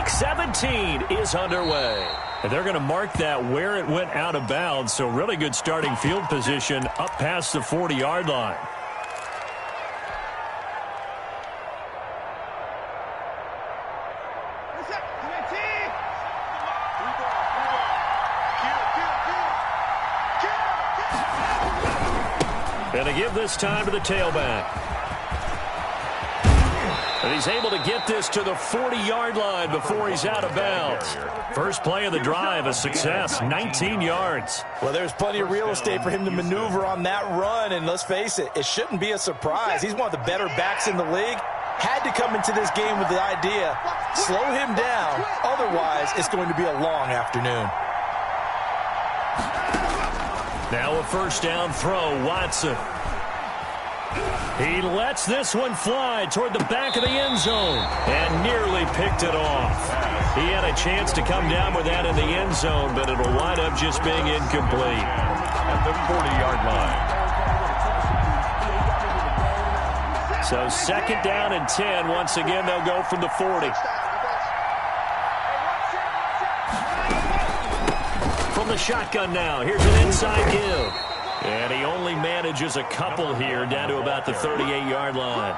Week 17 is underway. And they're going to mark that where it went out of bounds, so really good starting field position up past the 40-yard line. Going to give this time to the tailback. And he's able to get this to the 40-yard line before he's out of bounds. First play of the drive, a success, 19 yards. Well, there's plenty of real estate for him to maneuver on that run, and let's face it, it shouldn't be a surprise. He's one of the better backs in the league. Had to come into this game with the idea, slow him down, otherwise it's going to be a long afternoon. Now a first down throw, Watson. He lets this one fly toward the back of the end zone and nearly picked it off. He had a chance to come down with that in the end zone, but it'll wind up just being incomplete. At the 40-yard line. So second down and 10. Once again, they'll go from the 40. From the shotgun now, here's an inside give. And he only manages a couple here down to about the 38-yard line.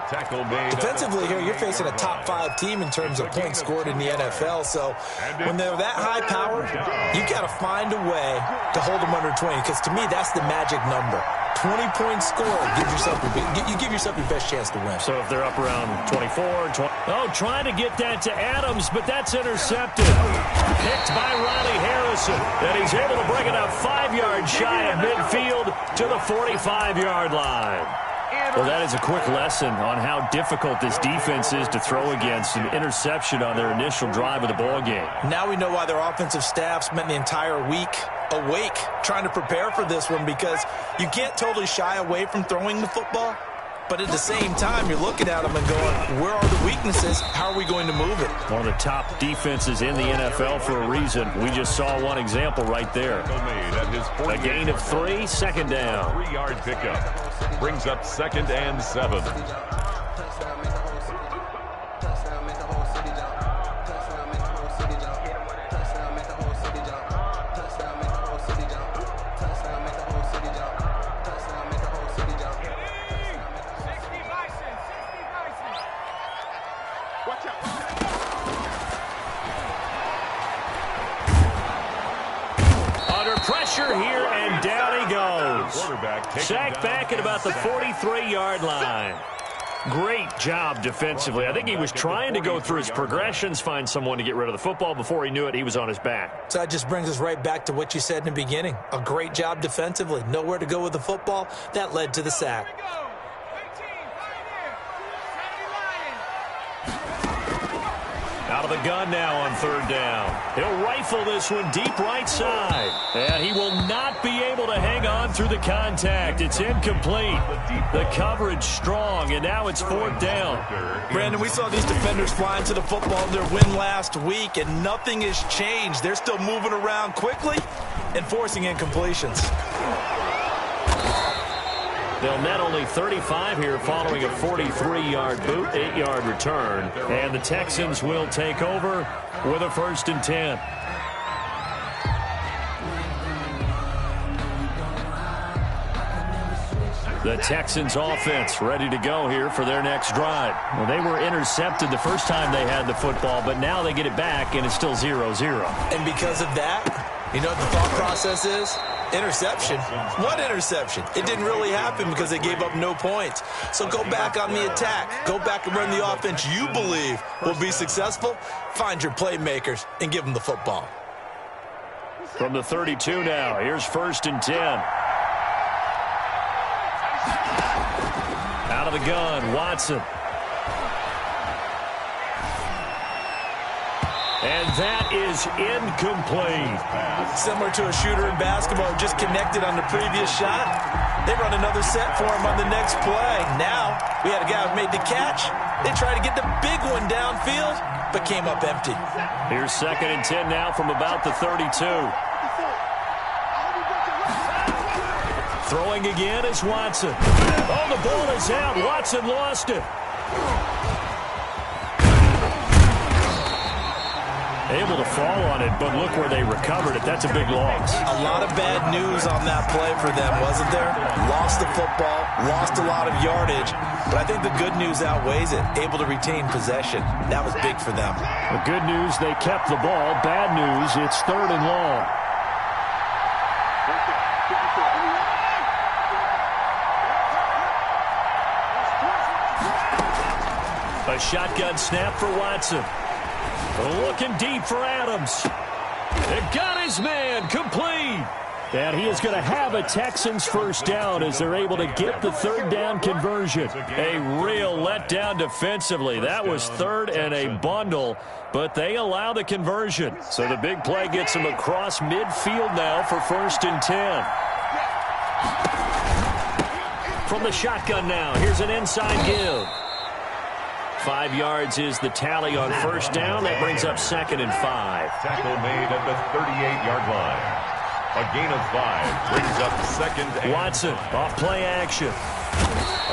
Defensively here, you're facing a top-5 team in terms of points scored in the NFL. So when they're that high power, you've got to find a way to hold them under 20. Because to me, that's the magic number. 20 points scored, you give yourself your best chance to win. So if they're up around 24, 20. Oh, trying to get that to Adams, but that's intercepted. Picked by Ronnie Harrison. And he's able to bring it up 5 yards shy of midfield to the 45-yard line. Well, that is a quick lesson on how difficult this defense is to throw against. An interception on their initial drive of the ball game. Now we know why their offensive staff spent the entire week awake trying to prepare for this one, because you can't totally shy away from throwing the football, but at the same time you're looking at them and going, where are the weaknesses? How are we going to move it? One of the top defenses in the NFL for a reason. We just saw one example right there. A gain of 3, second down. 3-yard pickup brings up 2nd and 7. Pressure here, and down he goes. Sacked back at about the 43-yard line. Great job defensively. I think he was trying to go through his progressions, find someone to get rid of the football. Before he knew it, he was on his back. So that just brings us right back to what you said in the beginning. A great job defensively. Nowhere to go with the football. That led to the sack. Out of the gun now on third down. He'll rifle this one deep right side. And he will not be able to hang on through the contact. It's incomplete. The coverage strong, and now it's fourth down. Brandon, we saw these defenders flying to the football in their win last week, and nothing has changed. They're still moving around quickly and forcing incompletions. They'll net only 35 here following a 43-yard boot, 8-yard return. And the Texans will take over with a 1st and 10. The Texans offense ready to go here for their next drive. Well, they were intercepted the first time they had the football, but now they get it back, and it's still 0-0. And because of that, you know what the thought process is? Interception. What interception? It didn't really happen because they gave up no points. So go back on the attack. Go back and run the offense you believe will be successful. Find your playmakers and give them the football. From the 32 now, here's 1st and 10. Out of the gun, Watson. And that is incomplete. Similar to a shooter in basketball who just connected on the previous shot. They run another set for him on the next play. Now, we had a guy who made the catch. They tried to get the big one downfield, but came up empty. Here's 2nd and 10 now from about the 32. Throwing again is Watson. Oh, the ball is out. Watson lost it. Able to fall on it, but look where they recovered it. That's a big loss. A lot of bad news on that play for them, wasn't there? Lost the football, lost a lot of yardage, but I think the good news outweighs it. Able to retain possession. That was big for them. The good news, they kept the ball. Bad news, it's 3rd and long. A shotgun snap for Watson. Looking deep for Adams. It got his man complete. And he is going to have a Texans first down as they're able to get the 3rd down conversion. A real letdown defensively. That was 3rd and a bundle, but they allow the conversion. So the big play gets them across midfield now for 1st and 10. From the shotgun now, here's an inside give. 5 yards is the tally on 1st down. That brings up 2nd and 5. Tackle made at the 38-yard line. A gain of 5 brings up 2nd and Watson off play action.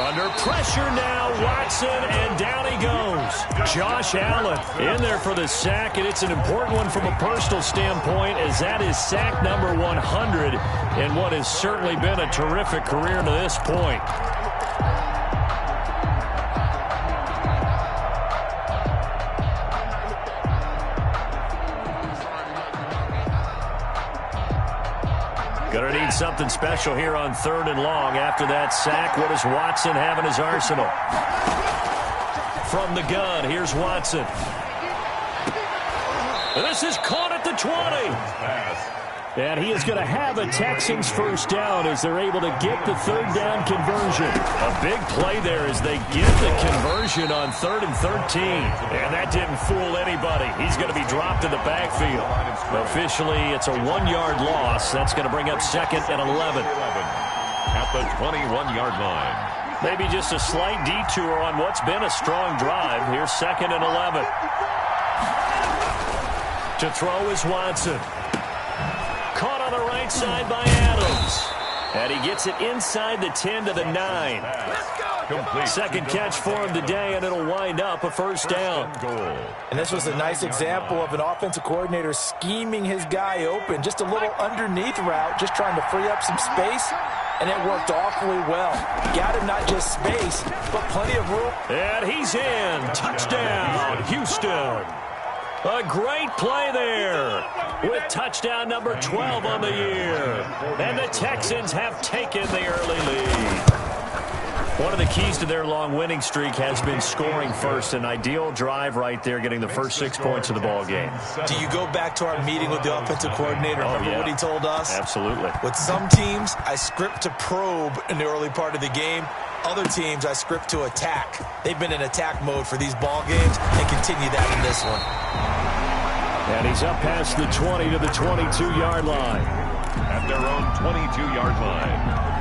Under pressure now, Watson, and down he goes. Josh Allen in there for the sack, and it's an important one from a personal standpoint, as that is sack number 100 in what has certainly been a terrific career to this point. Going to need something special here on 3rd and long. After that sack, what does Watson have in his arsenal? From the gun, here's Watson. And this is caught at the 20. And he is going to have a Texans first down as they're able to get the 3rd down conversion. A big play there as they get the conversion on 3rd and 13. And that didn't fool anybody. He's going to be dropped in the backfield. Officially, it's a 1-yard loss. That's going to bring up 2nd and 11. At the 21-yard line. Maybe just a slight detour on what's been a strong drive. Here's 2nd and 11. To throw is Watson. Caught on the right side by Adams. And he gets it inside the 10 to the 9. Complete. Second catch for him today, and it'll wind up a first down. And this was a nice example of an offensive coordinator scheming his guy open. Just a little underneath route, just trying to free up some space, and it worked awfully well. Got him not just space, but plenty of room. And he's in. Touchdown, Houston. A great play there with touchdown number 12 on the year. And the Texans have taken the early lead. One of the keys to their long winning streak has been scoring first. An ideal drive right there, getting the first 6 points of the ball game. Do you go back to our meeting with the offensive coordinator? Remember what he told us? Absolutely. With some teams, I script to probe in the early part of the game. Other teams, I script to attack. They've been in attack mode for these ball games and continue that in this one. And he's up past the 20 to the 22-yard line. At their own 22-yard line.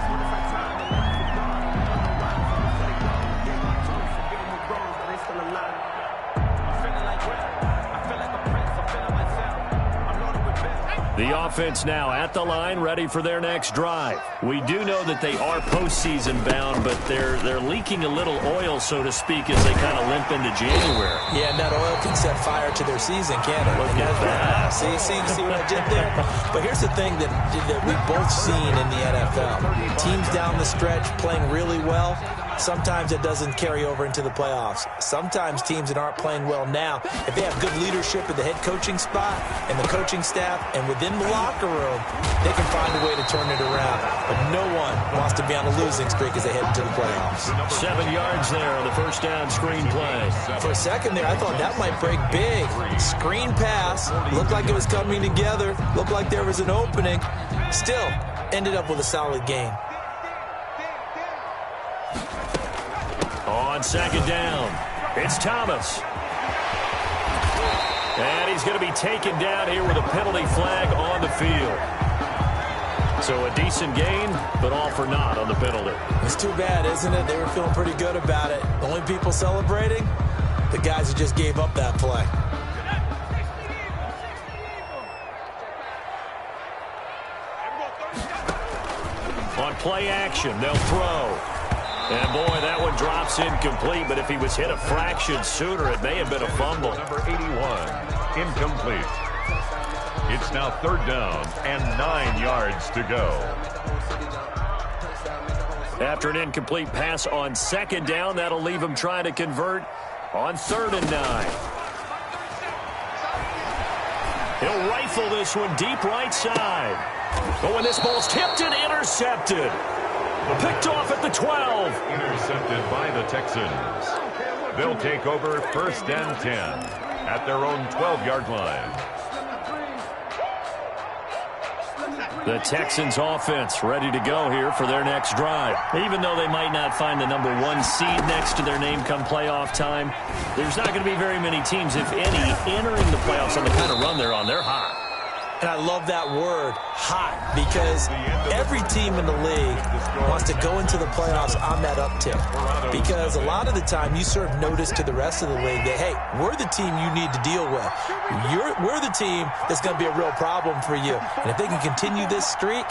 The offense now at the line, ready for their next drive. We do know that they are postseason bound, but they're leaking a little oil, so to speak, as they kind of limp into January. Yeah, and that oil can set fire to their season, can't it? Look at that. See what I did there? But here's the thing that we've both seen in the NFL. Teams down the stretch playing really well. Sometimes it doesn't carry over into the playoffs. Sometimes teams that aren't playing well now, if they have good leadership at the head coaching spot and the coaching staff and within the locker room, they can find a way to turn it around. But no one wants to be on a losing streak as they head into the playoffs. 7 yards there on the first down screen play. For a second there, I thought that might break big. Screen pass. Looked like it was coming together. Looked like there was an opening. Still, ended up with a solid gain. On second down, it's Thomas. And he's going to be taken down here with a penalty flag on the field. So a decent gain, but all for naught on the penalty. It's too bad, isn't it? They were feeling pretty good about it. The only people celebrating, the guys who just gave up that play. On play action, they'll throw. And, boy, that one drops incomplete, but if he was hit a fraction sooner, it may have been a fumble. Number 81, incomplete. It's now 3rd down and 9 yards to go. After an incomplete pass on 2nd down, that'll leave him trying to convert on 3rd and 9. He'll rifle this one deep right side. But when this ball's tipped and intercepted. Picked off at the 12. Intercepted by the Texans. They'll take over 1st and 10 at their own 12-yard line. The Texans offense ready to go here for their next drive. Even though they might not find the number 1 seed next to their name come playoff time, there's not going to be very many teams, if any, entering the playoffs on the kind of run they're on. They're hot. And I love that word, hot, because every team in the league wants to go into the playoffs on that uptick. Because a lot of the time you serve notice to the rest of the league that, hey, we're the team you need to deal with. We're the team that's going to be a real problem for you. And if they can continue this streak,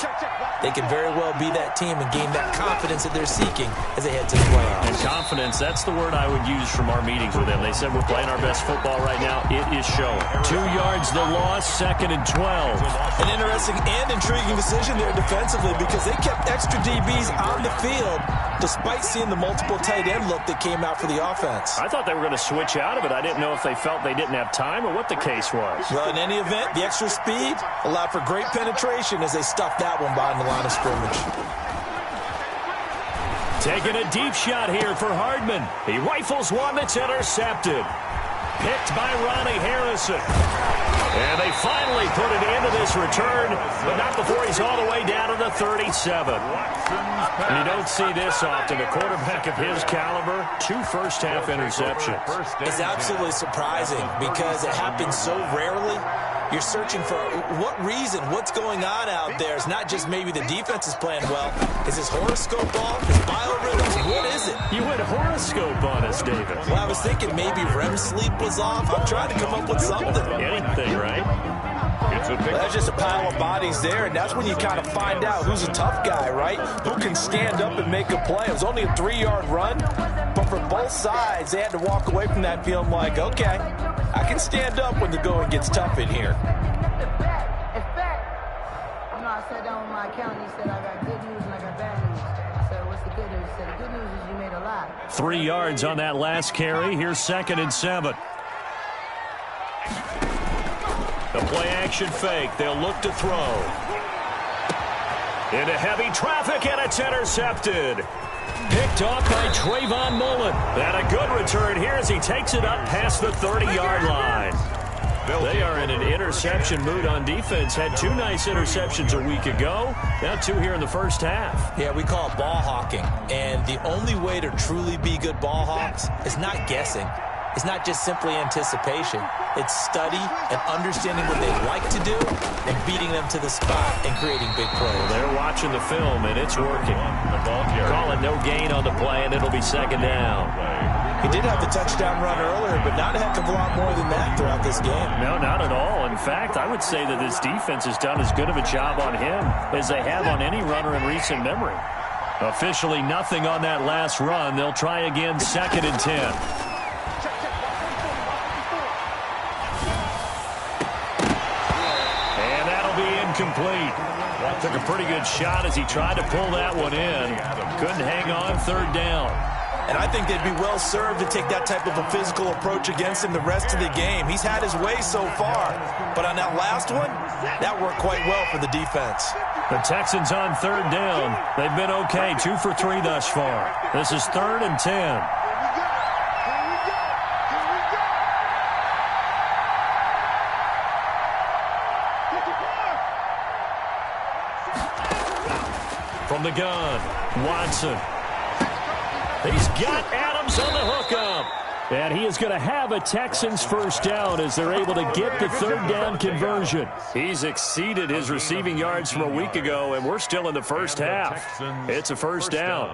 they can very well be that team and gain that confidence that they're seeking as they head to the playoffs. And confidence, that's the word I would use from our meetings with them. They said we're playing our best football right now. It is showing. 2 yards the loss, 2nd and 12. An interesting and intriguing decision there defensively because they kept extra DBs on the field despite seeing the multiple tight end look that came out for the offense. I thought they were going to switch out of it. I didn't know if they felt they didn't have time or what the case was. Well, in any event, the extra speed allowed for great penetration as they stuffed that one behind the line of scrimmage. Taking a deep shot here for Hardman. He rifles one that's intercepted. Picked by Ronnie Harrison. And they finally put an end to this return, but not before he's all the way down to the 37. And you don't see this often. A quarterback of his caliber, 2 first-half interceptions. It's absolutely surprising because it happens so rarely. You're searching for what reason, what's going on out there. It's not just maybe the defense is playing well. Is his horoscope off? His biorhythms? What is it? You went horoscope on us, David. Well, I was thinking maybe REM sleep was off. I'm trying to come up with something. Anything, right? Well, that's just a pile of bodies there, and that's when you kind of find out who's a tough guy, right? Who can stand up and make a play. It was only a 3-yard run, but for both sides, they had to walk away from that feeling like, okay, I can stand up when the going gets tough in here. It's fact. You know, I sat down with my accountant. He said, I got good news and I got bad news. I said, what's the good news? He said, the good news is you made a lot. 3 yards on that last carry. Here's 2nd and 7. The play-action fake. They'll look to throw. Into heavy traffic, and it's intercepted. Picked off by Trayvon Mullen. And a good return here as he takes it up past the 30-yard line. They are in an interception mood on defense. Had 2 nice interceptions a week ago. Now 2 here in the first half. Yeah, we call it ball hawking. And the only way to truly be good ball hawks is not guessing. It's not just simply anticipation. It's study and understanding what they like to do and beating them to the spot and creating big plays. They're watching the film, and it's working. Call it no gain on the play, and it'll be 2nd down. He did have the touchdown run earlier, but not a heck of a lot more than that throughout this game. No, not at all. In fact, I would say that this defense has done as good of a job on him as they have on any runner in recent memory. Officially nothing on that last run. They'll try again, 2nd and 10. Complete. Took a pretty good shot as he tried to pull that one in. Couldn't hang on, 3rd down. And I think they'd be well served to take that type of a physical approach against him the rest of the game. He's had his way so far, but on that last one, that worked quite well for the defense. The Texans on 3rd down. They've been okay, 2 for 3 thus far. This is 3rd and 10. From the gun, Watson. He's got Adams on the hookup. And he is going to have a Texans first down as they're able to get the 3rd down conversion. He's exceeded his receiving yards from a week ago, and we're still in the first half. It's a first down.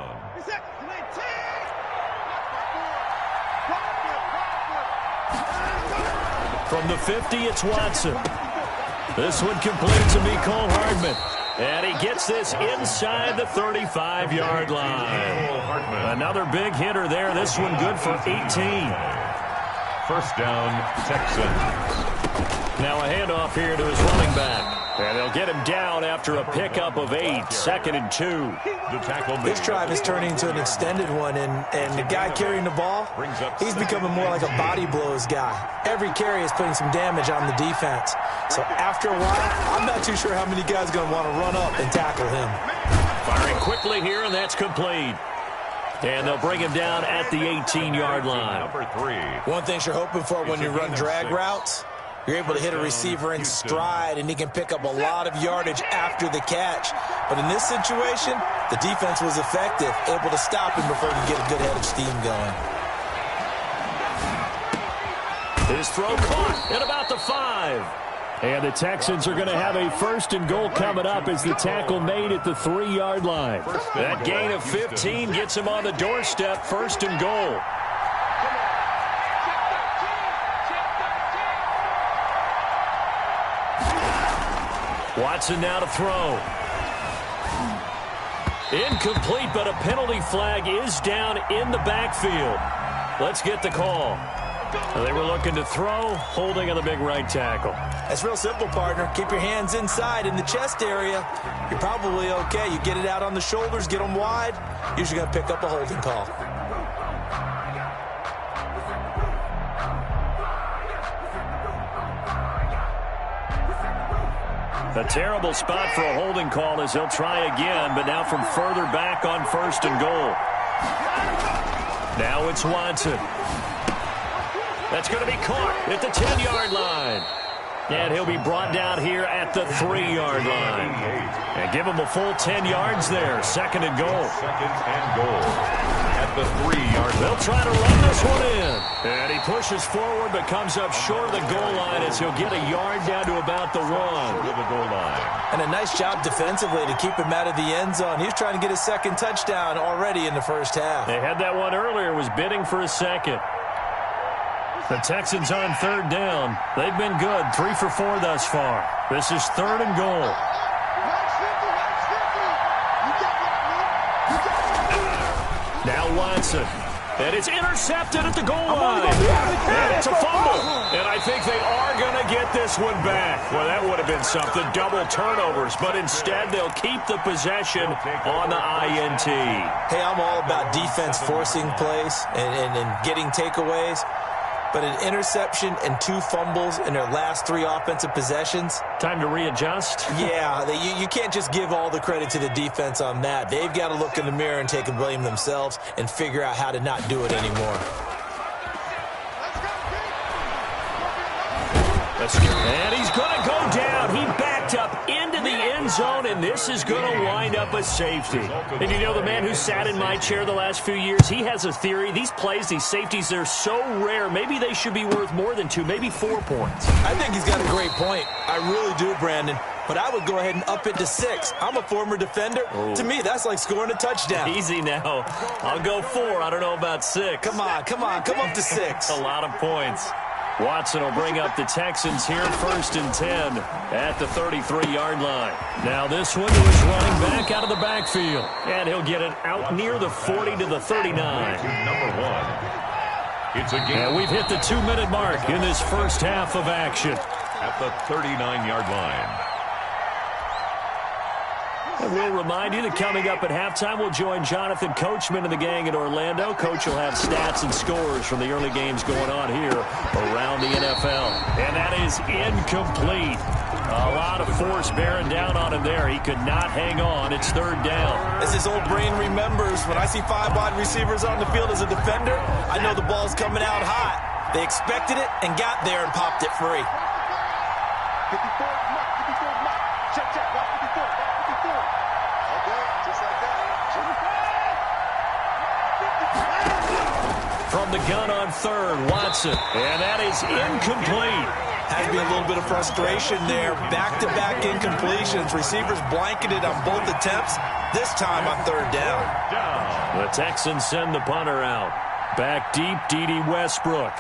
From the 50, it's Watson. This one complete to Mecole Hardman. And he gets this inside the 35-yard line. Another big hitter there. This one good for 18. First down, Texans. Now a handoff here to his running back. And they'll get him down after a pickup of 8, 2nd and 2. This drive is turning into an extended one, and the guy carrying the ball, he's becoming more like a body blows guy. Every carry is putting some damage on the defense. So after a while, I'm not too sure how many guys are going to want to run up and tackle him. Firing quickly here, and that's complete. And they'll bring him down at the 18-yard line. One thing you're hoping for when you run drag routes, you're able to hit a receiver in stride, and he can pick up a lot of yardage after the catch. But in this situation, the defense was effective, able to stop him before he could get a good head of steam going. His throw caught at about the 5. And the Texans are going to have a 1st and goal coming up as the tackle made at the 3-yard line. That gain of 15 gets him on the doorstep, 1st and goal. Watson now to throw. Incomplete, but a penalty flag is down in the backfield. Let's get the call. They were looking to throw, holding on the big right tackle. That's real simple, partner. Keep your hands inside in the chest area. You're probably okay. You get it out on the shoulders, get them wide. Usually going to pick up a holding call. A terrible spot for a holding call as he'll try again, but now from further back on 1st and goal. Now it's Watson. That's going to be caught at the 10-yard line. And he'll be brought down here at the 3-yard line. And give him a full 10 yards there. 2nd and goal. 2nd and goal at the 3-yard line. They'll try to run this one in. And he pushes forward but comes up short of the goal line as he'll get a yard down to about the 1. Short of the goal line. And a nice job defensively to keep him out of the end zone. He's trying to get his 2nd touchdown already in the 1st half. They had that one earlier, was bidding for a 2nd. The Texans on 3rd down. They've been good, 3 for 4 thus far. This is 3rd and goal. Now Watson. And it's intercepted at the goal line. And it's a fumble. And I think they are going to get this one back. Well, that would have been something. Double turnovers. But instead, they'll keep the possession on the INT. Hey, I'm all about defense forcing plays and getting takeaways. But an interception and 2 fumbles in their last 3 offensive possessions. Time to readjust? Yeah, you can't just give all the credit to the defense on that. They've got to look in the mirror and take a blame themselves and figure out how to not do it anymore. And he's going to go down. He backed up into the end zone, and this is going to wind up a safety. And you know, the man who sat in my chair the last few years, he has a theory. These plays, these safeties, they're so rare. Maybe they should be worth more than 2, maybe 4 points. I think he's got a great point. I really do, Brandon. But I would go ahead and up it to 6. I'm a former defender. Oh. To me, that's like scoring a touchdown. Easy now. I'll go 4. I don't know about 6. Come on. Come up to 6. A lot of points. Watson will bring up the Texans here, 1st and 10 at the 33-yard line. Now this one is running back out of the backfield. And he'll get it out near the 40 to the 39. Number 1. It's a game. And we've hit the 2-minute mark in this 1st half of action. At the 39-yard line. And we'll remind you that coming up at halftime, we'll join Jonathan Coachman and the gang in Orlando. Coach will have stats and scores from the early games going on here around the NFL. And that is incomplete. A lot of force bearing down on him there. He could not hang on. It's 3rd down. As his old brain remembers, when I see 5 wide receivers on the field as a defender, I know the ball's coming out hot. They expected it and got there and popped it free. 54, check, watch 54, okay, just like that. From the gun on 3rd, Watson, and that is incomplete. Has to be a little bit of frustration there. Back-to-back incompletions. Receivers blanketed on both attempts, this time on 3rd down. The Texans send the punter out. Back deep, D.D. Westbrook.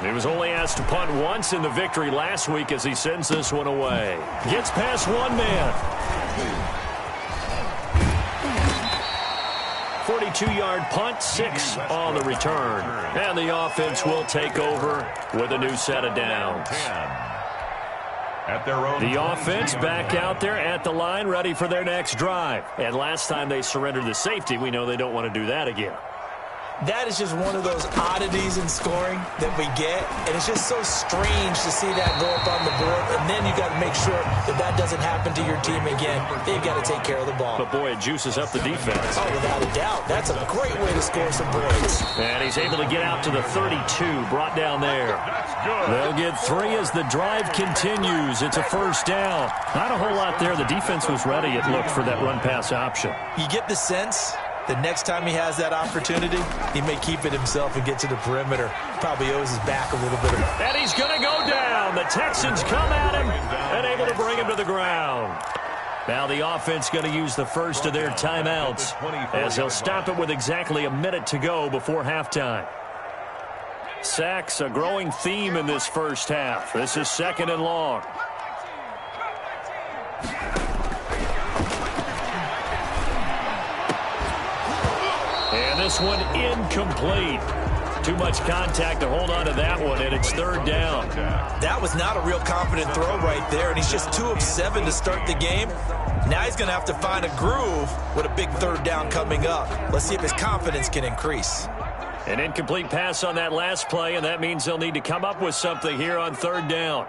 He was only asked to punt once in the victory last week as he sends this one away. Gets past 1 man. 42-yard punt, 6 on the return. And the offense will take over with a new set of downs. At their own the offense back out there at the line, ready for their next drive. And last time they surrendered the safety, we know they don't want to do that again. That is just one of those oddities in scoring that we get, and it's just so strange to see that go up on the board, and then you got to make sure that that doesn't happen to your team again. They've got to take care of the ball. But, boy, it juices up the defense. Oh, without a doubt. That's a great way to score some points. And he's able to get out to the 32, brought down there. They'll get 3 as the drive continues. It's a first down. Not a whole lot there. The defense was ready, it looked, for that run-pass option. You get the sense the next time he has that opportunity, he may keep it himself and get to the perimeter. Probably owes his back a little bit. And he's going to go down. The Texans come at him and able to bring him to the ground. Now the offense going to use the first of their timeouts as they'll stop it with exactly a minute to go before halftime. Sacks, a growing theme in this first half. This is 2nd and long. And this one incomplete. Too much contact to hold on to that one, and it's 3rd down. That was not a real confident throw right there, and he's just 2 of 7 to start the game. Now he's going to have to find a groove with a big 3rd down coming up. Let's see if his confidence can increase. An incomplete pass on that last play, and that means they'll need to come up with something here on 3rd down.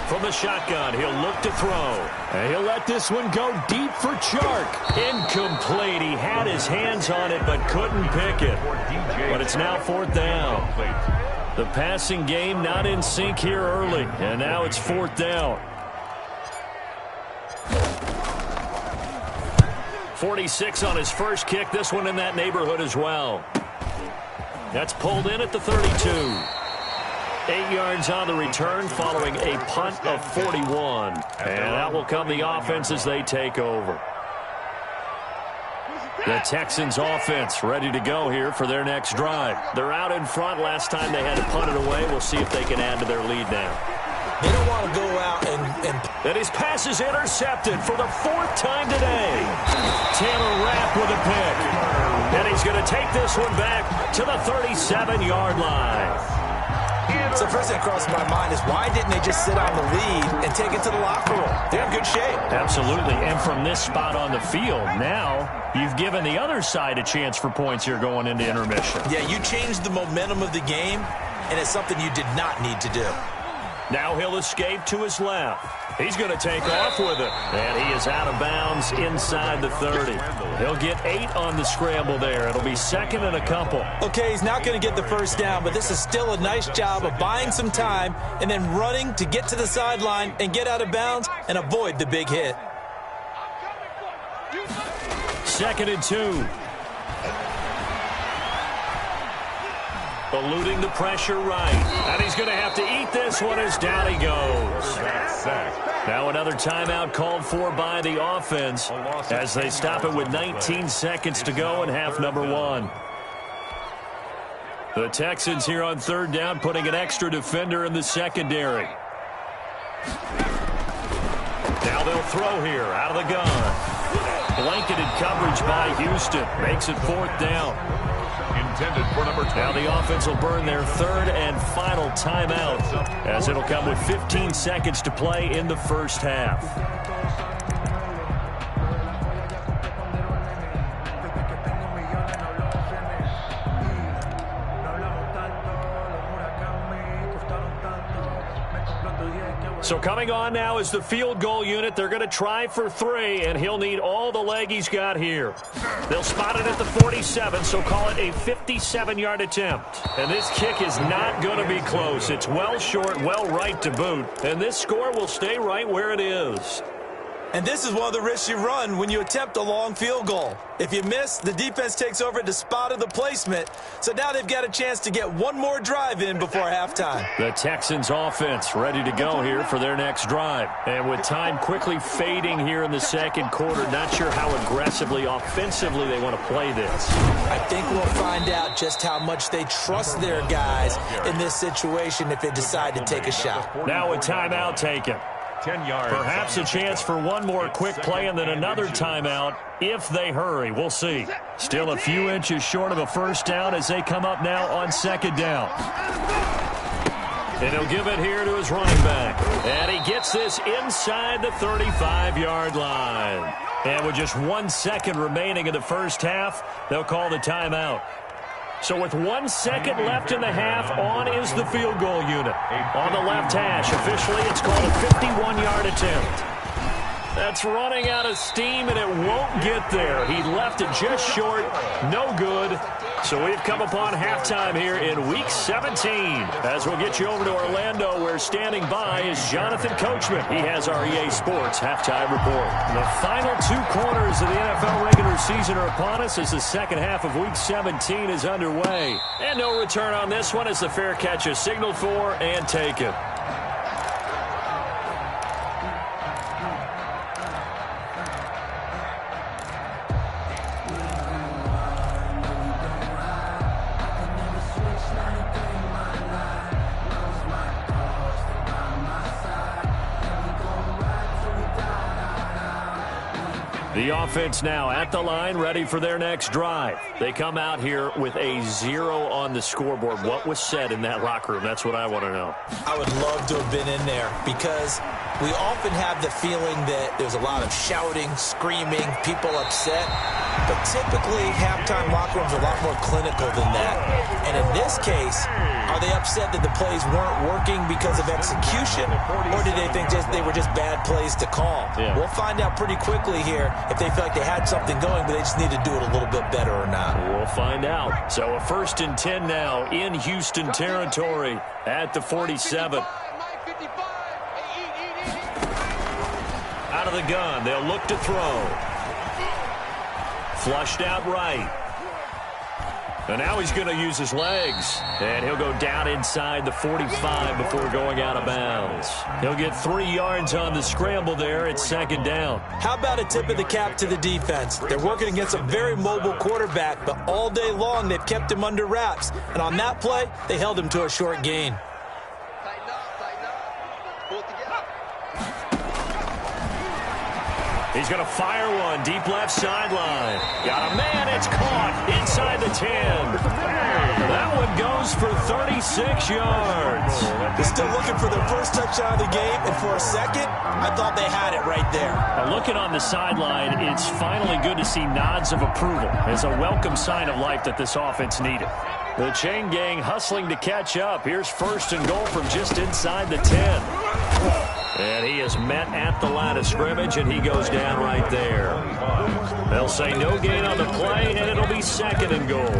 From the shotgun, he'll look to throw. And he'll let this one go deep for Chark. Incomplete. He had his hands on it but couldn't pick it. But it's now 4th down. The passing game not in sync here early. And now it's 4th down. 46 on his first kick. This one in that neighborhood as well. That's pulled in at the 32. 8 yards on the return following a punt of 41. And that will come the offense as they take over. The Texans offense ready to go here for their next drive. They're out in front. Last time they had to punt it away. We'll see if they can add to their lead now. They don't want to go out and his pass is intercepted for the 4th time today. Taylor Rapp with a pick. And he's going to take this one back to the 37-yard line. So first thing that crossed my mind is why didn't they just sit on the lead and take it to the locker room? They're in good shape. Absolutely. And from this spot on the field, now you've given the other side a chance for points here going into intermission. Yeah, you changed the momentum of the game, and it's something you did not need to do. Now he'll escape to his left. He's going to take off with it. And he is out of bounds inside the 30. He'll get 8 on the scramble there. It'll be 2nd and a couple. Okay, he's not going to get the first down, but this is still a nice job of buying some time and then running to get to the sideline and get out of bounds and avoid the big hit. 2nd and 2. Eluding the pressure right. And he's going to have to eat this one as down he goes. Now another timeout called for by the offense as they stop it with 19 seconds to go in half number 1. The Texans here on 3rd down putting an extra defender in the secondary. Now they'll throw here out of the gun. Blanketed coverage by Houston. Makes it 4th down. Intended for number 20. Now the offense will burn their 3rd and final timeout as it'll come with 15 seconds to play in the first half. So coming on now is the field goal unit. They're going to try for 3, and he'll need all the leg he's got here. They'll spot it at the 47, so call it a 57-yard attempt. And this kick is not going to be close. It's well short, well right to boot, and this score will stay right where it is. And this is one of the risks you run when you attempt a long field goal. If you miss, the defense takes over at the spot of the placement. So now they've got a chance to get one more drive in before halftime. The Texans offense ready to go here for their next drive. And with time quickly fading here in the 2nd quarter, not sure how aggressively, offensively they want to play this. I think we'll find out just how much they trust their guys in this situation if they decide to take a shot. Now a timeout taken. 10 yards. Perhaps a chance for one more quick play and then another timeout if they hurry. We'll see. Still a few inches short of a first down as they come up now on second down. And he'll give it here to his running back. And he gets this inside the 35-yard line. And with just 1 second remaining in the first half, they'll call the timeout. So with 1 second left in the half, on is the field goal unit. On the left hash, officially it's called a 51-yard attempt. That's running out of steam, and it won't get there. He left it just short. No good. So we've come upon halftime here in Week 17. As we'll get you over to Orlando, where standing by is Jonathan Coachman. He has our EA Sports halftime report. The final 2 quarters of the NFL regular season are upon us as the second half of Week 17 is underway. And no return on this one as the fair catch is signaled for and taken. The offense now at the line, ready for their next drive. They come out here with a 0 on the scoreboard. What was said in that locker room? That's what I want to know. I would love to have been in there because we often have the feeling that there's a lot of shouting, screaming, people upset. But typically, halftime locker rooms are a lot more clinical than that. And in this case, are they upset that the plays weren't working because of execution? Or did they think they were just bad plays to call? Yeah. We'll find out pretty quickly here if they feel like they had something going, but they just need to do it a little bit better or not. We'll find out. So a 1st and 10 now in Houston territory at the 47. Out of the gun, they'll look to throw. Flushed out right. And now he's going to use his legs. And he'll go down inside the 45 before going out of bounds. He'll get 3 yards on the scramble there at second down. How about a tip of the cap to the defense? They're working against a very mobile quarterback, but all day long they've kept him under wraps. And on that play, they held him to a short gain. Tighten up. Pull it together. He's going to fire one deep left sideline. Got a man. It's caught inside the 10. That one goes for 36 yards. They're still looking for their first touchdown of the game, and for a second, I thought they had it right there. Now looking on the sideline, it's finally good to see nods of approval as a welcome sign of life that this offense needed. The chain gang hustling to catch up. Here's 1st and goal from just inside the 10. And he is met at the line of scrimmage, and he goes down right there. They'll say no gain on the play, and it'll be 2nd and goal.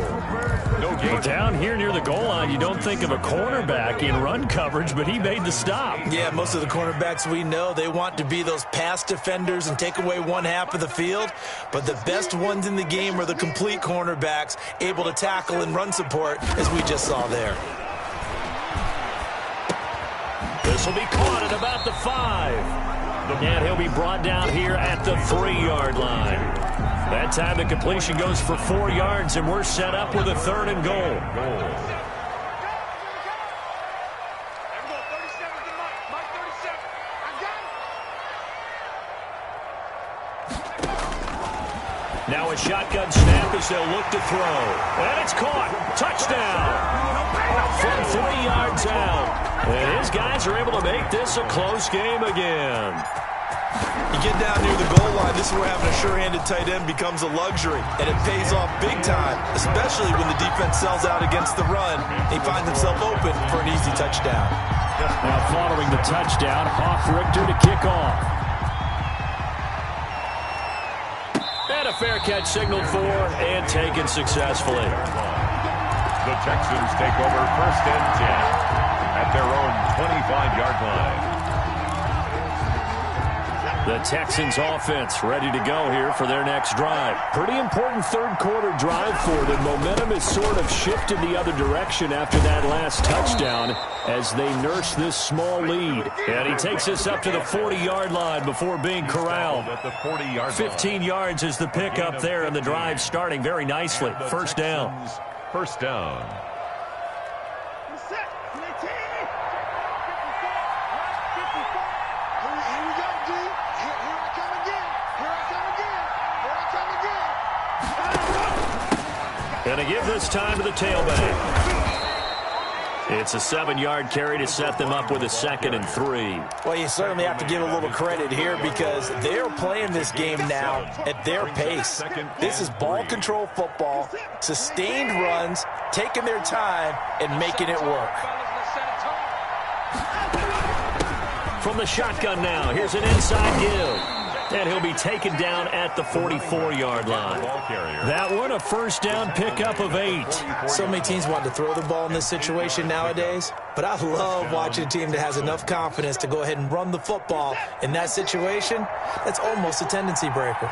No gain. Down here near the goal line, you don't think of a cornerback in run coverage, but he made the stop. Yeah, most of the cornerbacks we know, they want to be those pass defenders and take away one half of the field. But the best ones in the game are the complete cornerbacks, able to tackle and run support, as we just saw there. This will be caught at about the 5. And he'll be brought down here at the 3-yard line. That time the completion goes for 4 yards, and we're set up with a 3rd and goal. Now a shotgun snap as they'll look to throw. And it's caught. Touchdown. From 3 yards out. And his guys are able to make this a close game again. You get down near the goal line, this is where having a sure-handed tight end becomes a luxury. And it pays off big time, especially when the defense sells out against the run. He finds himself open for an easy touchdown. Now following the touchdown, Richter to kick off. And a fair catch signaled for and taken successfully. The Texans take over 1st and 10 at their own 25-yard line. The Texans offense ready to go here for their next drive. Pretty important 3rd quarter drive for them. Momentum has sort of shifted the other direction after that last touchdown as they nurse this small lead. And he takes us up to the 40-yard line before being corralled. 15 yards is the pickup there, and the drive starting very nicely. 1st down. 1st down. Gonna give this time to the tailback. It's a 7-yard carry to set them up with a 2nd and 3. Well, you certainly have to give a little credit here because they're playing this game now at their pace. This is ball control football, sustained runs, taking their time, and making it work. From the shotgun now, here's an inside give. And he'll be taken down at the 44-yard line. That one, a first down pickup of 8. So many teams want to throw the ball in this situation nowadays, but I love watching a team that has enough confidence to go ahead and run the football. In that situation, that's almost a tendency breaker.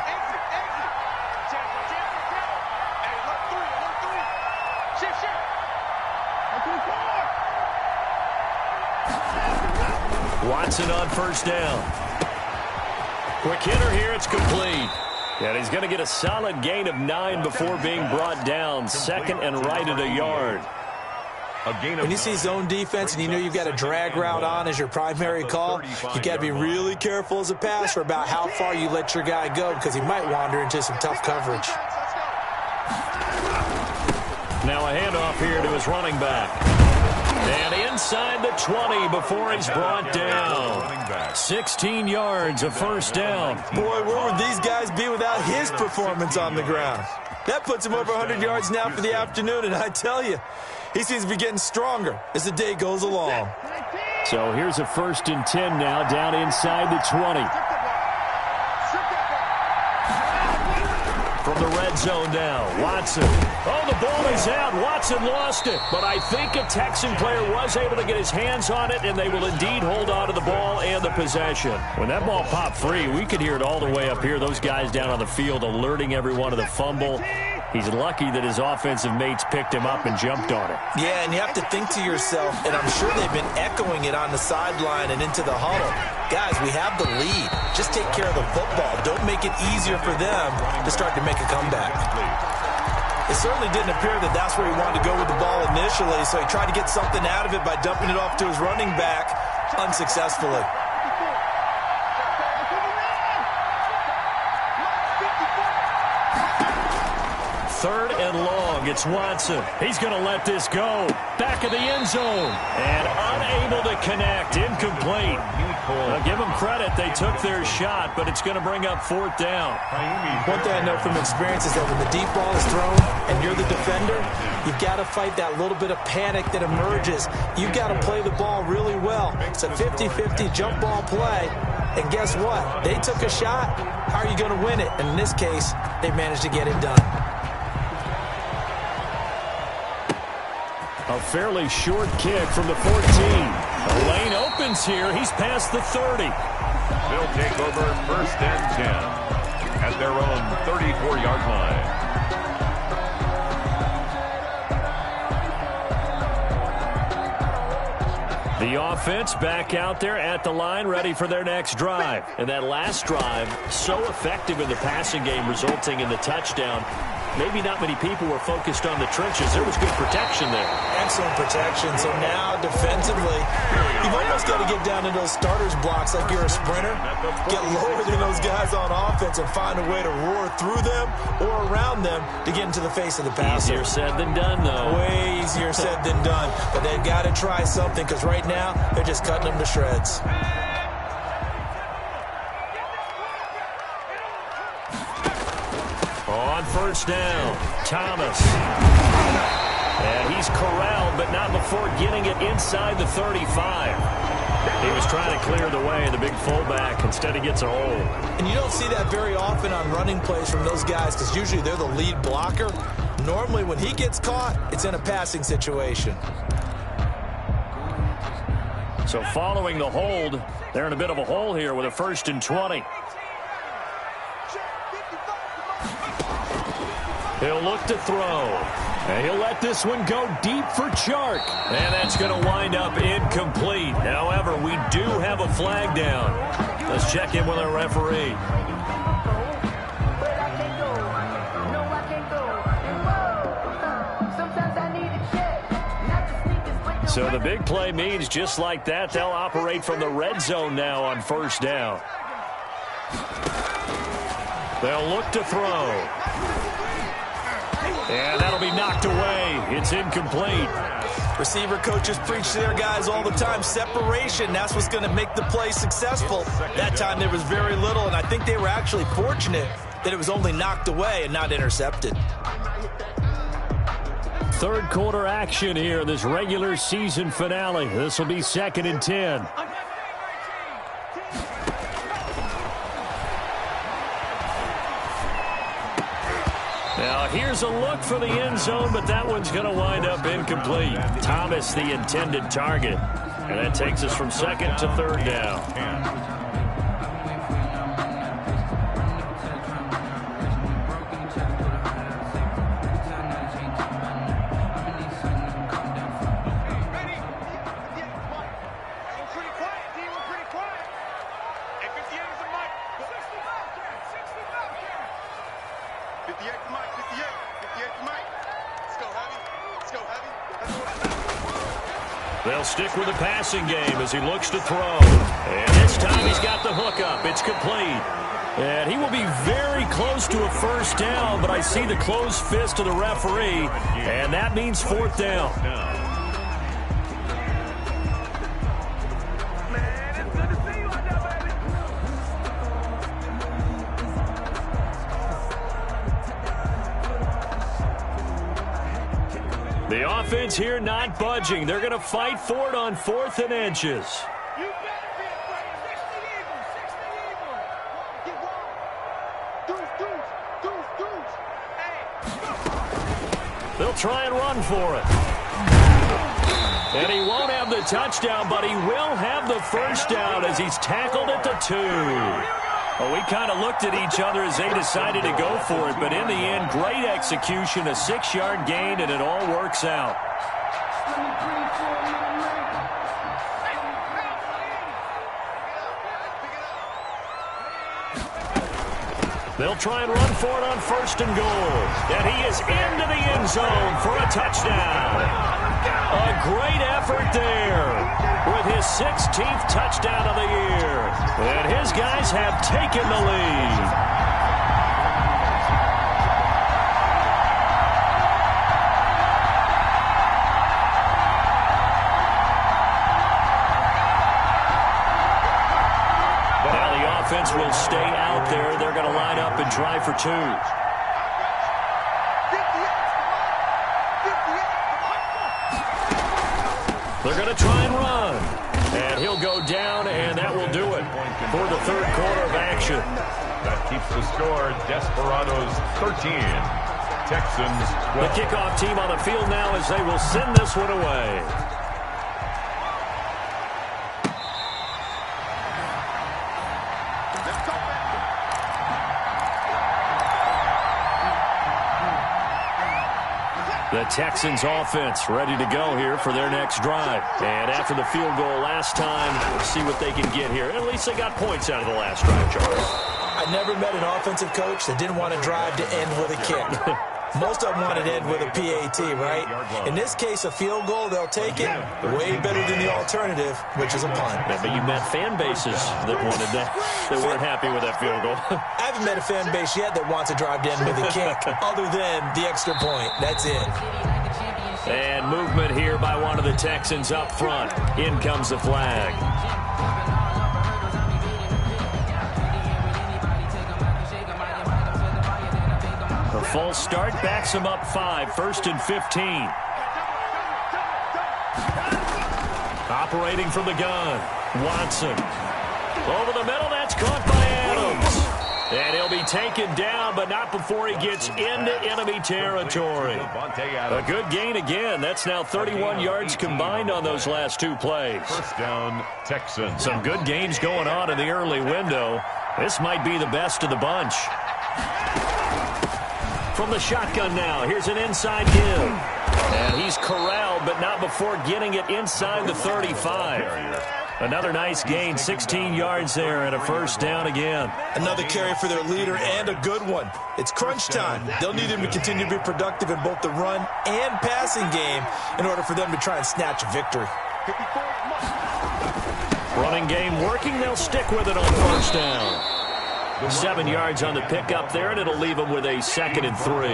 Watson on first down. Quick hitter here, it's complete. And he's going to get a solid gain of 9 before being brought down. 2nd and right at a yard. When you see zone defense and you know you've got a drag route on as your primary call, you got to be really careful as a passer about how far you let your guy go because he might wander into some tough coverage. Now a handoff here to his running back. And inside the 20 before he's brought down. 16 yards, a first down. Boy, where would these guys be without his performance on the ground? That puts him over 100 yards now for the afternoon, and I tell you, he seems to be getting stronger as the day goes along. So here's a 1st and 10 now, down inside the 20. From the red zone now, Watson. Oh, the ball is out. Watson lost it. But I think a Texan player was able to get his hands on it, and they will indeed hold on to the ball and the possession. When that ball popped free, we could hear it all the way up here. Those guys down on the field alerting everyone of the fumble. He's lucky that his offensive mates picked him up and jumped on it. Yeah, and you have to think to yourself, and I'm sure they've been echoing it on the sideline and into the huddle. Guys, we have the lead. Just take care of the football. Don't make it easier for them to start to make a comeback. It certainly didn't appear that that's where he wanted to go with the ball initially, so he tried to get something out of it by dumping it off to his running back unsuccessfully. 3rd and long. It's Watson. He's going to let this go. Back of the end zone. And unable to connect. Incomplete. I'll give them credit. They took their shot, but it's going to bring up 4th down. One thing I know from experience is that when the deep ball is thrown and you're the defender, you've got to fight that little bit of panic that emerges. You've got to play the ball really well. It's a 50-50 jump ball play. And guess what? They took a shot. How are you going to win it? And in this case, they managed to get it done. A fairly short kick from the 14. The lane opens here. He's past the 30. They'll take over 1st and 10 at their own 34-yard line. The offense back out there at the line, ready for their next drive. And that last drive, so effective in the passing game, resulting in the touchdown. Maybe not many people were focused on the trenches. There was good protection there. Excellent protection. So now, defensively, you've almost got to get down to those starters blocks like you're a sprinter. Get lower than those guys on offense and find a way to roar through them or around them to get into the face of the passer. Easier said than done, though. Way easier said than done. But they've got to try something because right now, they're just cutting them to shreds. On first down, Thomas. And he's corralled, but not before getting it inside the 35. He was trying to clear the way, the big fullback. Instead, he gets a hold. And you don't see that very often on running plays from those guys because usually they're the lead blocker. Normally, when he gets caught, it's in a passing situation. So following the hold, they're in a bit of a hole here with a 1st and 20. He'll look to throw. And he'll let this one go deep for Chark. And that's going to wind up incomplete. However, we do have a flag down. Let's check in with our referee. So the big play means just like that, they'll operate from the red zone now on first down. They'll look to throw. And that'll be knocked away. It's incomplete. Receiver coaches preach to their guys all the time. Separation, that's what's going to make the play successful. That time there was very little, and I think they were actually fortunate that it was only knocked away and not intercepted. Third quarter action here, this regular season finale. This will be 2nd and 10. Now, here's a look for the end zone, but that one's going to wind up incomplete. Thomas, the intended target. And that takes us from 2nd to 3rd down. They'll stick with the passing game as he looks to throw. And this time he's got the hook up. It's complete. And he will be very close to a first down, but I see the closed fist of the referee, and that means 4th down. The offense here not budging. They're going to fight for it on 4th and inches. They'll try and run for it. And he won't have the touchdown, but he will have the first down as he's tackled at the 2. Well, we kind of looked at each other as they decided to go for it, but in the end, great execution, a 6-yard gain, and it all works out. They'll try and run for it on 1st and goal. And he is into the end zone for a touchdown. A great effort there with his 16th touchdown of the year. And his guys have taken the lead. Offense will stay out there. They're going to line up and try for 2. They're going to try and run. And he'll go down, and that will do it for the 3rd quarter of action. That keeps the score. Desperados 13. Texans 12. The kickoff team on the field now as they will send this one away. The Texans offense ready to go here for their next drive. And after the field goal last time, we'll see what they can get here. At least they got points out of the last drive, Charles. I never met an offensive coach that didn't want to drive to end with a kick. Most of them wanted to end with a PAT, right? In this case, a field goal, they'll take it. Way better than the alternative, which is a punt. Yeah, but you met fan bases that wanted that, that weren't happy with that field goal. I haven't met a fan base yet that wants to drive to end with a kick, other than the extra point. That's it. And movement here by one of the Texans up front. In comes the flag. The false start backs him up 5, 1st and 15. Operating from the gun. Watson. Over the middle, that's caught by Adams. And he'll be taken down, but not before he gets into enemy territory. A good gain again. That's now 31 yards combined on those last 2 plays. First down, Texans. Some good gains going on in the early window. This might be the best of the bunch. From the shotgun now, here's an inside give. And he's corralled, but not before getting it inside the 35. Another nice gain, 16 yards there, and a first down again. Another carry for their leader, and a good one. It's crunch time. They'll need him to continue to be productive in both the run and passing game in order for them to try and snatch a victory. Running game working, they'll stick with it on first down. 7 yards on the pickup there, and it'll leave them with a 2nd and 3.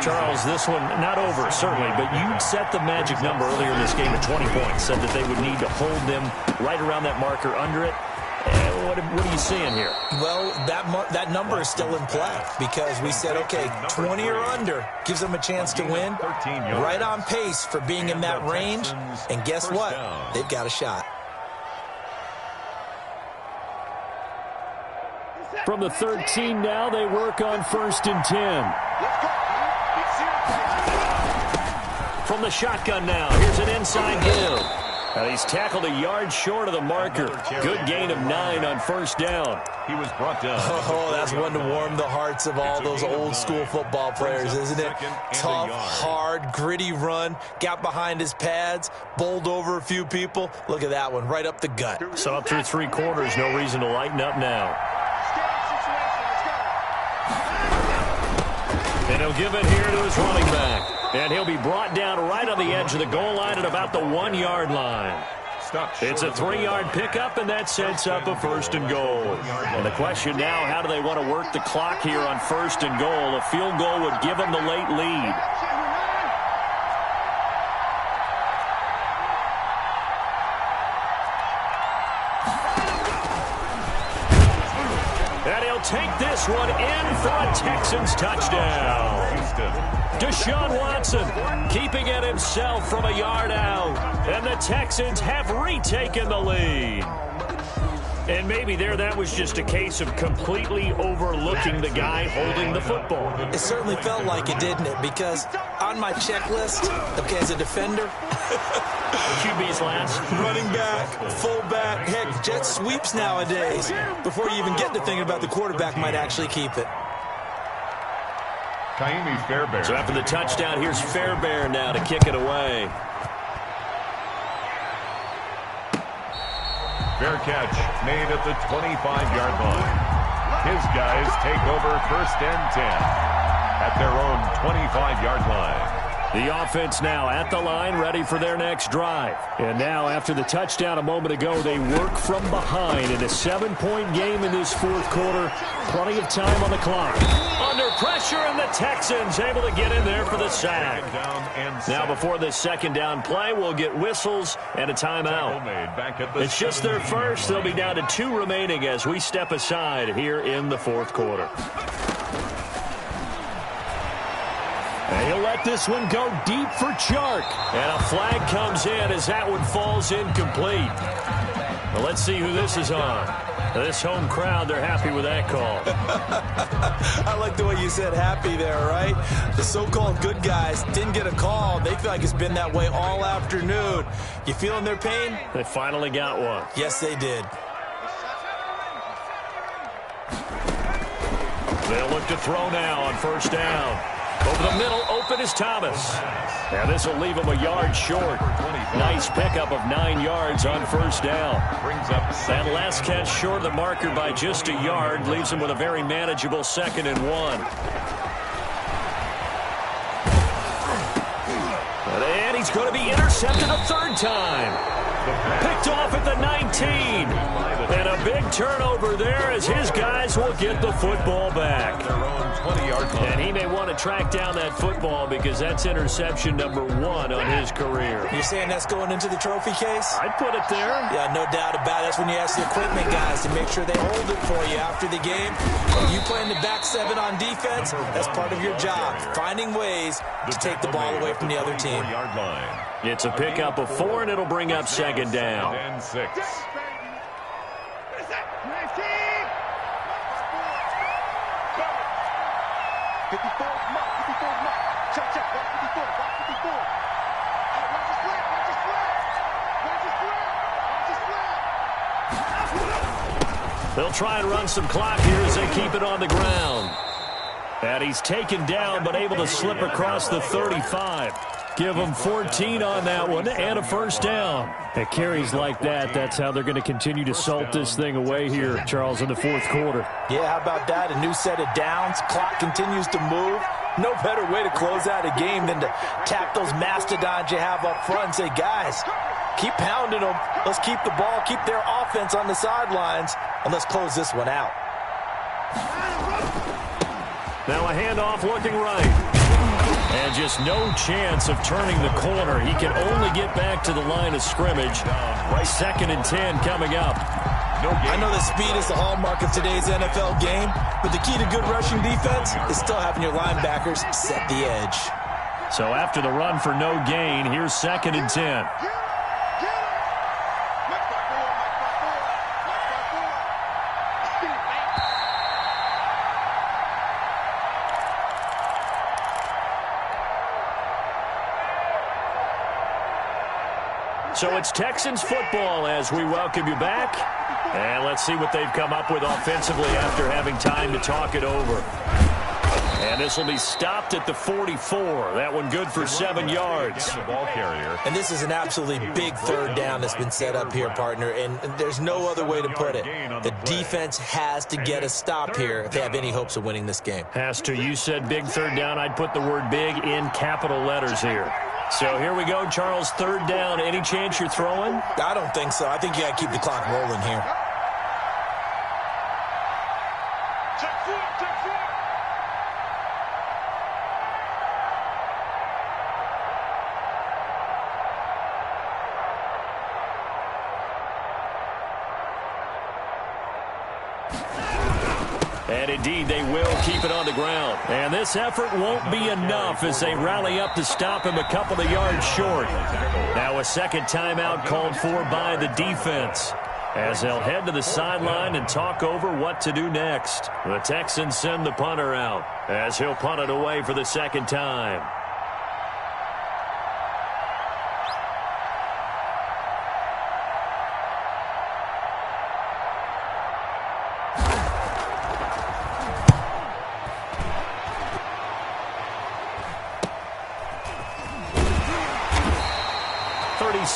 Charles, this one not over, certainly, but you set the magic number earlier in this game at 20 points, said that they would need to hold them right around that marker under it. What are you seeing here? Well, that number is still in play because we said, okay, 20 or under gives them a chance to win. Right on pace for being in that range. And guess what? They've got a shot. From the 13 now, they work on 1st and 10. From the shotgun now, here's an inside give. He's tackled a yard short of the marker. Good gain of 9 on 1st down. He was brought down. Oh, that's one to warm the hearts of all those old school football players, isn't it? Tough, hard, gritty run. Got behind his pads, bowled over a few people. Look at that one, right up the gut. So up through 3 quarters, no reason to lighten up now. And he'll give it here to his running back. And he'll be brought down right on the edge of the goal line at about the 1-yard line. It's a 3-yard pickup, and that sets up a 1st and goal. And the question now, how do they want to work the clock here on 1st and goal? A field goal would give them the late lead. And he'll take this one in for a Texans touchdown. Deshaun Watson keeping it himself from a yard out. And the Texans have retaken the lead. And maybe that was just a case of completely overlooking the guy holding the football. It certainly felt like it, didn't it? Because on my checklist, okay, as a defender, QB's last. Running back, fullback, heck, jet sweeps nowadays. Before you even get to thinking about the quarterback might actually keep it. Fairbairn. So after the touchdown, here's Fairbairn now to kick it away. Fair catch made at the 25-yard line. His guys take over 1st and 10 at their own 25-yard line. The offense now at the line, ready for their next drive. And now, after the touchdown a moment ago, they work from behind in a 7-point game in this 4th quarter. Plenty of time on the clock. Under pressure, and the Texans able to get in there for the sack. Now, before this 2nd down play, we'll get whistles and a timeout. It's just their first. They'll be down to 2 remaining as we step aside here in the 4th quarter. And he'll let this one go deep for Chark. And a flag comes in as that one falls incomplete. Well, let's see who this is on. This home crowd, they're happy with that call. I like the way you said happy there, right? The so-called good guys didn't get a call. They feel like it's been that way all afternoon. You feeling their pain? They finally got one. Yes, they did. They'll look to throw now on 1st down. Over the middle, open is Thomas. Now this will leave him a yard short. Nice pickup of 9 yards on 1st down. That last catch short of the marker by just a yard leaves him with a very manageable 2nd and 1. And he's going to be intercepted a 3rd time. Picked off at the 19. And a big turnover there as his guys will get the football back. And he may want to track down that football because that's interception number 1 on his career. You're saying that's going into the trophy case? I'd put it there. Yeah, no doubt about it. That's when you ask the equipment guys to make sure they hold it for you after the game. When you play in the back 7 on defense, that's part of your job, finding ways to take the ball away from the other team. It's a pickup of 4, and it'll bring up 2nd down. And 6. They'll try and run some clock here as they keep it on the ground. And he's taken down but able to slip across the 35. Give them 14 on that one and a 1st down. At carries like that, that's how they're going to continue to salt this thing away here, Charles, in the 4th quarter. Yeah, how about that? A new set of downs. Clock continues to move. No better way to close out a game than to tap those mastodons you have up front and say, guys, keep pounding them. Let's keep the ball, keep their offense on the sidelines, and let's close this one out. Now a handoff looking right. And just no chance of turning the corner. He can only get back to the line of scrimmage. 2nd and 10 coming up. I know that speed is the hallmark of today's NFL game, but the key to good rushing defense is still having your linebackers set the edge. So after the run for no gain, here's 2nd and 10. So it's Texans football as we welcome you back. And let's see what they've come up with offensively after having time to talk it over. And this will be stopped at the 44. That one good for 7 yards. And this is an absolutely big 3rd down that's been set up here, partner. And there's no other way to put it. The defense has to get a stop here if they have any hopes of winning this game. Has to. You said big 3rd down. I'd put the word big in capital letters here. So here we go, Charles, 3rd down. Any chance you're throwing? I don't think so. I think you got to keep the clock rolling here. And indeed, they will keep it on the ground. And this effort won't be enough as they rally up to stop him a couple of yards short. Now a 2nd timeout called for by the defense as they'll head to the sideline and talk over what to do next. The Texans send the punter out as he'll punt it away for the 2nd time.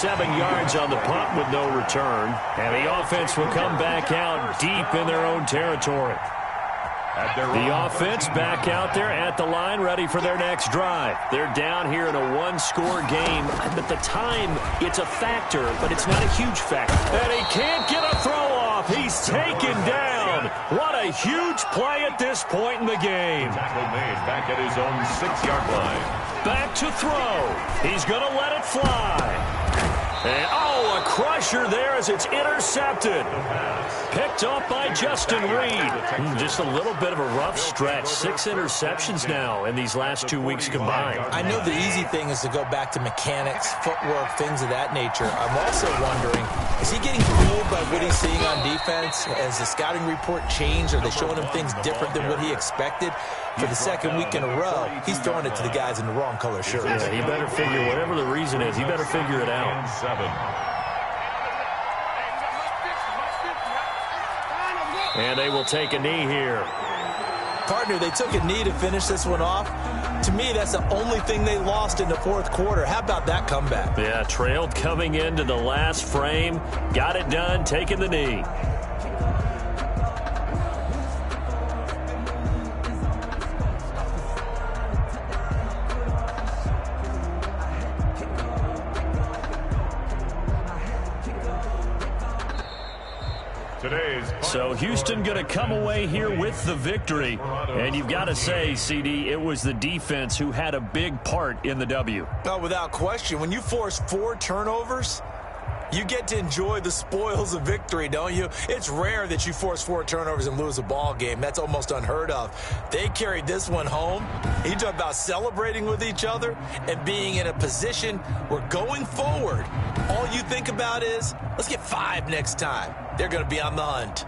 Yards on the punt with no return. And the offense will come back out deep in their own territory. The offense back out there at the line, ready for their next drive. They're down here in a 1-score game. But the time, it's a factor, but it's not a huge factor. And he can't get a throw off. He's taken down. What a huge play at this point in the game. Tackle made back at his own 6-yard line. Back to throw. He's going to let it fly. And, a crusher there as it's intercepted. Picked off by Justin Reed. Just a little bit of a rough stretch. 6 interceptions now in these last 2 weeks combined. I know the easy thing is to go back to mechanics, footwork, things of that nature. I'm also wondering, is he getting fooled by what he's seeing on defense? Has the scouting report changed? Are they showing him things different than what he expected? For the 2nd week in a row, he's throwing it to the guys in the wrong color shirts. Yeah, he better figure, whatever the reason is, he better figure it out. 7. And they will take a knee here. Partner, they took a knee to finish this one off. To me, that's the only thing they lost in the 4th quarter. How about that comeback? Yeah, trailed coming into the last frame. Got it done, taking the knee. So Houston going to come away here with the victory. And you've got to say, CD, it was the defense who had a big part in the W. No, without question. When you force 4 turnovers, you get to enjoy the spoils of victory, don't you? It's rare that you force 4 turnovers and lose a ball game. That's almost unheard of. They carried this one home. You talk about celebrating with each other and being in a position where going forward, all you think about is, let's get 5 next time. They're going to be on the hunt.